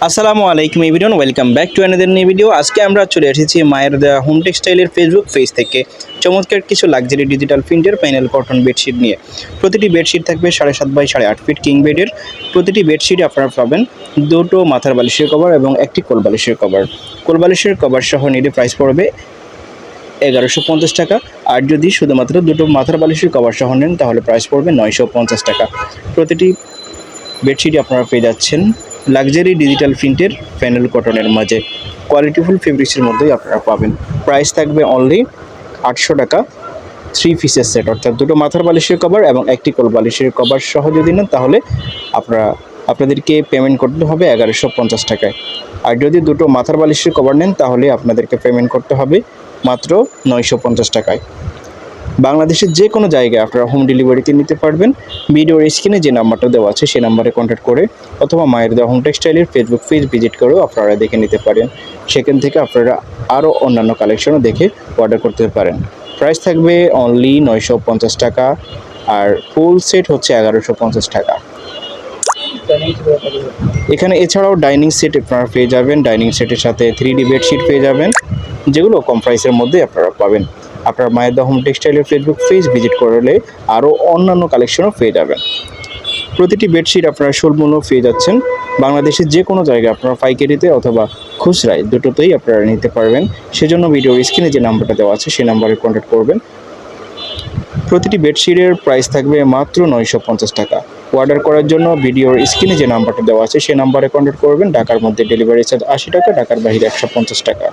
আসসালামু আলাইকুম everyone, welcome back to another new video. আজকে আমরা চলে এসেছি মায়ের দেওয়া হোম টেক্সটাইলের ফেসবুক পেজ থেকে চমৎকার কিছু লাক্সারি ডিজিটাল প্রিন্টের প্যানেল কটন বেডশিট নিয়ে। প্রতিটি বেডশিট থাকবে 7.5 বাই 8.5 ফিট কিং বেডের। প্রতিটি বেডশিট আপনারা পাবেন দুটো মাথার বালিশের কভার এবং একটি কোল বালিশের কভার। কোল বালিশের কভার সহ নিলে প্রাইস পড়বে 1150 টাকা, আর যদি শুধুমাত্র দুটো মাথার বালিশের কভার সহ নেন তাহলে প্রাইস পড়বে 950 টাকা। প্রতিটি বেডশিটই আপনারা পেয়ে যাচ্ছেন লাক্সারি ডিজিটাল প্রিন্টের প্যানেল কটনের মাঝে। কোয়ালিটিফুল ফেব্রিক্সের মধ্যেই আপনারা পাবেন। প্রাইস থাকবে অনলি 800 টাকা। 3 পিসের সেট, অর্থাৎ দুটো মাথার বালিশের কভার এবং একটি কোল বালিশের কভার সহ যদি নেন তাহলে আপনাদেরকে পেমেন্ট করতে হবে 1150 টাকায়। আর যদি দুটো মাথার বালিশের কভার নেন তাহলে আপনাদেরকে পেমেন্ট করতে হবে মাত্র 950 টাকায়। বাংলাদেশের যে কোনো জায়গায় আপনারা হোম ডেলিভারিতে নিতে পারবেন। ভিডিওর স্ক্রিনে যে নাম্বারটা দেওয়া আছে সেই নাম্বারে কন্ট্যাক্ট করে অথবা মায়ের দেওয়া হোম টেক্সটাইলের ফেসবুক পেজ ভিজিট করেও আপনারা দেখে নিতে পারেন। সেখান থেকে আপনারা আরও অন্যান্য কালেকশনও দেখে অর্ডার করতে পারেন। প্রাইস থাকবে অনলি 950 টাকা, আর ফুল সেট হচ্ছে 1150 টাকা। এখানে এছাড়াও ডাইনিং সেট আপনারা পেয়ে যাবেন। ডাইনিং সেটের সাথে 3D বেডশিট পেয়ে যাবেন, যেগুলো কম প্রাইসের মধ্যে আপনারা পাবেন। আপনার মায়ের দা হোম টেক্সটাইলের ফেসবুক পেজ ভিজিট করলে আরও অন্যান্য কালেকশনও পেয়ে যাবেন। প্রতিটি বেডশিট আপনারা সুলমূল্য পেয়ে যাচ্ছেন। বাংলাদেশের যে কোনো জায়গায় আপনারা পাইকারিতে অথবা খুচরায় দুটোতেই আপনারা নিতে পারবেন। সেজন্য ভিডিওর স্ক্রিনে যে নাম্বারটা দেওয়া আছে সেই নাম্বারে কন্ট্যাক্ট করবেন। প্রতিটি বেডশিটের প্রাইস থাকবে মাত্র 950 টাকা। অর্ডার করার জন্য ভিডিওর স্ক্রিনে যে নাম্বারটা দেওয়া আছে সেই নাম্বারে কন্ট্যাক্ট করবেন। ঢাকার মধ্যে ডেলিভারি চার্জ 80 টাকা, ঢাকার বাইরে 150 টাকা।